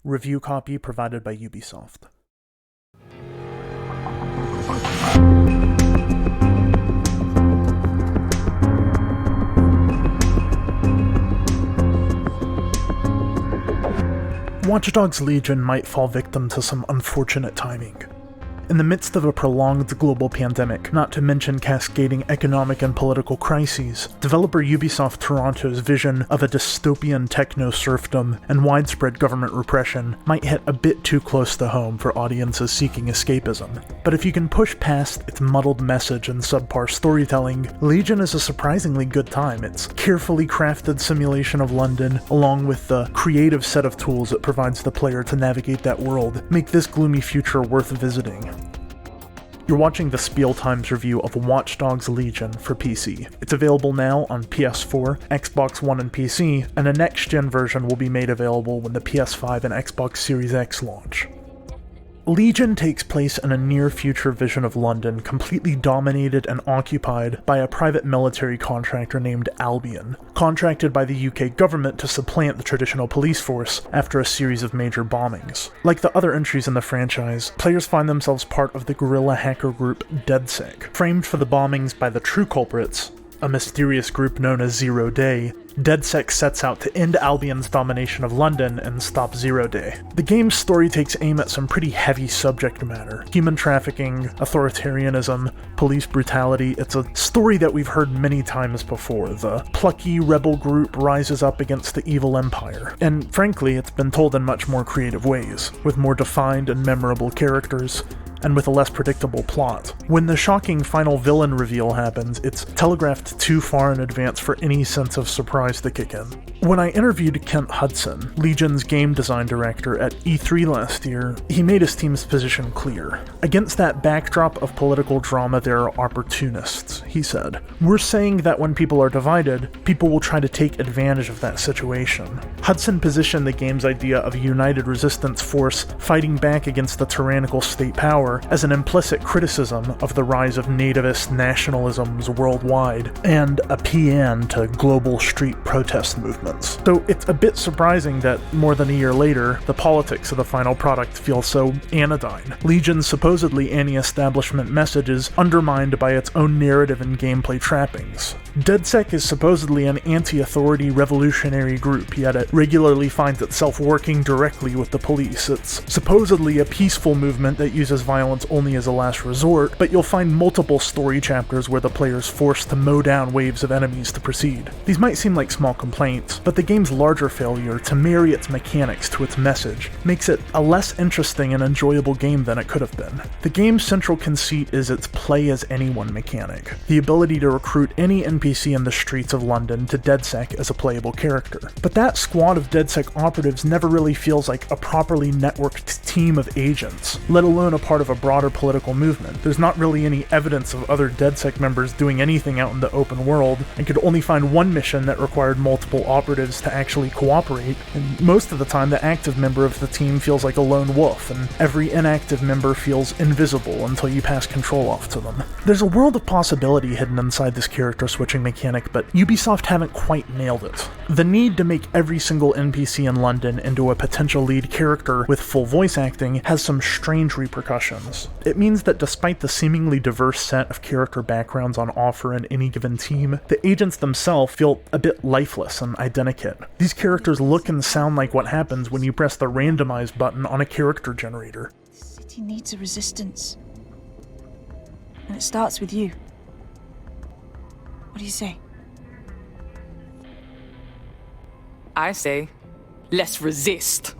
Review copy provided by Ubisoft. Watch Dogs Legion might fall victim to some unfortunate timing. In the midst of a prolonged global pandemic, not to mention cascading economic and political crises, developer Ubisoft Toronto's vision of a dystopian techno-serfdom and widespread government repression might hit a bit too close to home for audiences seeking escapism. But if you can push past its muddled message and subpar storytelling, Legion is a surprisingly good time. Its carefully crafted simulation of London, along with the creative set of tools it provides the player to navigate that world, make this gloomy future worth visiting. You're watching the Spiel Times review of Watch Dogs Legion for PC. It's available now on PS4, Xbox One and PC, and a next-gen version will be made available when the PS5 and Xbox Series X launch. Legion takes place in a near-future vision of London completely dominated and occupied by a private military contractor named Albion, contracted by the UK government to supplant the traditional police force after a series of major bombings. Like the other entries in the franchise, players find themselves part of the guerrilla hacker group DedSec. Framed for the bombings by the true culprits, a mysterious group known as Zero Day, DedSec sets out to end Albion's domination of London and stop Zero Day. The game's story takes aim at some pretty heavy subject matter: human trafficking, authoritarianism, police brutality. It's a story that we've heard many times before. The plucky rebel group rises up against the evil empire. And frankly, it's been told in much more creative ways, with more defined and memorable characters, and with a less predictable plot. When the shocking final villain reveal happens, it's telegraphed too far in advance for any sense of surprise to kick in. When I interviewed Kent Hudson, Legion's game design director, at E3 last year, he made his team's position clear. Against that backdrop of political drama, there are opportunists, he said. We're saying that when people are divided, people will try to take advantage of that situation. Hudson positioned the game's idea of a united resistance force fighting back against the tyrannical state power as an implicit criticism of the rise of nativist nationalisms worldwide, and a paean to global street protest movements. So it's a bit surprising that more than a year later, the politics of the final product feel so anodyne. Legion's supposedly anti-establishment message is undermined by its own narrative and gameplay trappings. DedSec is supposedly an anti-authority revolutionary group, yet it regularly finds itself working directly with the police. It's supposedly a peaceful movement that uses violence only as a last resort, but you'll find multiple story chapters where the player's forced to mow down waves of enemies to proceed. These might seem like small complaints, but the game's larger failure to marry its mechanics to its message makes it a less interesting and enjoyable game than it could have been. The game's central conceit is its play-as-anyone mechanic, the ability to recruit any NPC in the streets of London to DedSec as a playable character. But that squad of DedSec operatives never really feels like a properly networked team of agents, let alone a part of a broader political movement. There's not really any evidence of other DedSec members doing anything out in the open world, and could only find one mission that required multiple operatives to actually cooperate, and most of the time the active member of the team feels like a lone wolf, and every inactive member feels invisible until you pass control off to them. There's a world of possibility hidden inside this character switching mechanic, but Ubisoft haven't quite nailed it. The need to make every single NPC in London into a potential lead character with full voice acting has some strange repercussions. It means that despite the seemingly diverse set of character backgrounds on offer in any given team, the agents themselves feel a bit lifeless and identikit. These characters look and sound like what happens when you press the randomize button on a character generator. The city needs a resistance. And it starts with you. What do you say? I say, let's resist.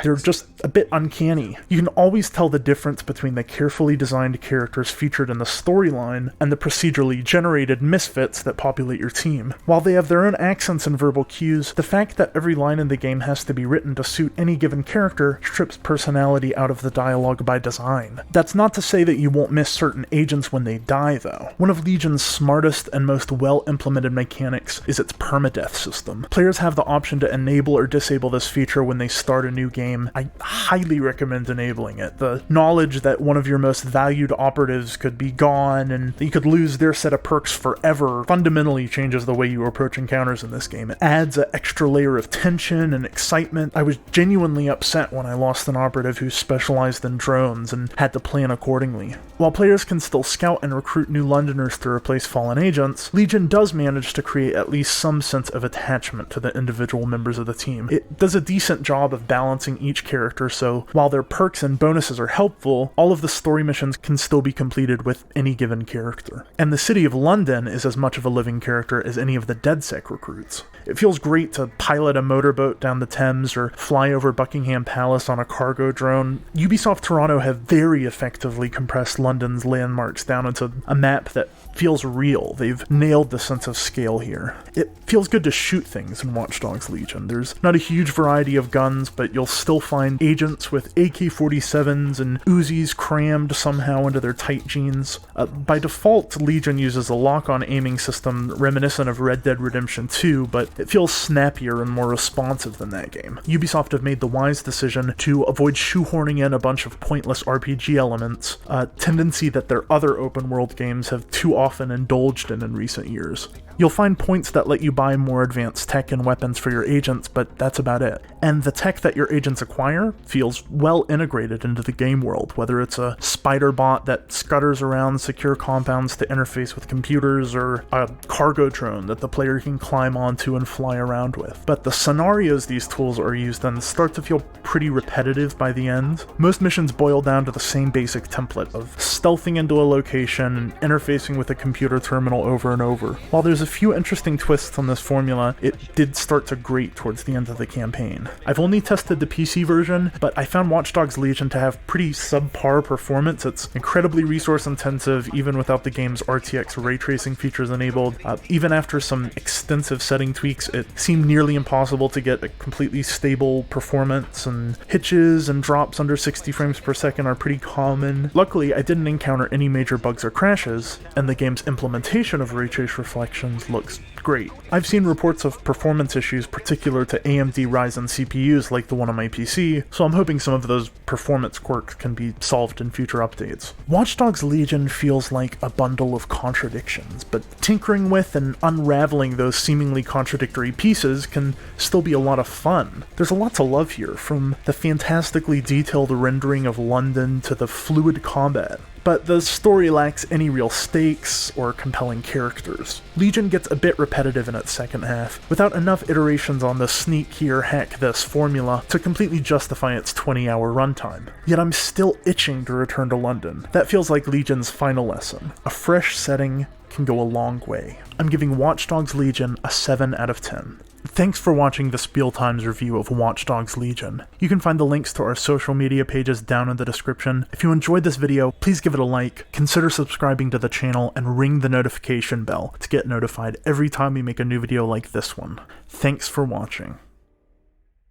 They're just a bit uncanny. You can always tell the difference between the carefully designed characters featured in the storyline and the procedurally generated misfits that populate your team. While they have their own accents and verbal cues, the fact that every line in the game has to be written to suit any given character strips personality out of the dialogue by design. That's not to say that you won't miss certain agents when they die, though. One of Legion's smartest and most well-implemented mechanics is its perma-death system. Players have the option to enable or disable this feature when they start a new game, I highly recommend enabling it. The knowledge that one of your most valued operatives could be gone and that you could lose their set of perks forever fundamentally changes the way you approach encounters in this game. It adds an extra layer of tension and excitement. I was genuinely upset when I lost an operative who specialized in drones and had to plan accordingly. While players can still scout and recruit new Londoners to replace fallen agents, Legion does manage to create at least some sense of attachment to the individual members of the team. It does a decent job of balancing each character, so while their perks and bonuses are helpful, all of the story missions can still be completed with any given character. And the city of London is as much of a living character as any of the DedSec recruits. It feels great to pilot a motorboat down the Thames or fly over Buckingham Palace on a cargo drone. Ubisoft Toronto have very effectively compressed London's landmarks down into a map that feels real. They've nailed the sense of scale here. It feels good to shoot things in Watch Dogs Legion. There's not a huge variety of guns, but you'll still find agents with AK-47s and Uzis crammed somehow into their tight jeans. By default, Legion uses a lock-on aiming system reminiscent of Red Dead Redemption 2, but it feels snappier and more responsive than that game. Ubisoft have made the wise decision to avoid shoehorning in a bunch of pointless RPG elements, a tendency that their other open-world games have too often indulged in recent years. You'll find points that let you buy more advanced tech and weapons for your agents, but that's about it. And the tech that your agents acquire feels well integrated into the game world, whether it's a spider bot that scutters around secure compounds to interface with computers, or a cargo drone that the player can climb onto and fly around with. But the scenarios these tools are used in start to feel pretty repetitive by the end. Most missions boil down to the same basic template of stealthing into a location and interfacing with a computer terminal over and over. While there's a few interesting twists on this formula, it did start to grate towards the end of the campaign. I've only tested the PC version, but I found Watch Dogs Legion to have pretty subpar performance. It's incredibly resource intensive, even without the game's RTX ray tracing features enabled. Even after some extensive setting tweaks, it seemed nearly impossible to get a completely stable performance, and hitches and drops under 60 frames per second are pretty common. Luckily, I didn't encounter any major bugs or crashes, and the game's implementation of ray trace reflection looks great. I've seen reports of performance issues particular to AMD Ryzen CPUs like the one on my PC, so I'm hoping some of those performance quirks can be solved in future updates. Watch Dogs Legion feels like a bundle of contradictions, but tinkering with and unraveling those seemingly contradictory pieces can still be a lot of fun. There's a lot to love here, from the fantastically detailed rendering of London to the fluid combat. But the story lacks any real stakes or compelling characters. Legion gets a bit repetitive in its second half, without enough iterations on the sneak here, hack this formula to completely justify its 20-hour runtime. Yet I'm still itching to return to London. That feels like Legion's final lesson. A fresh setting can go a long way. I'm giving Watch Dogs Legion a 7 out of 10. Thanks for watching the Spiel Times review of Watch Dogs Legion. You can find the links to our social media pages down in the description. If you enjoyed this video, please give it a like, consider subscribing to the channel, and ring the notification bell to get notified every time we make a new video like this one. Thanks for watching.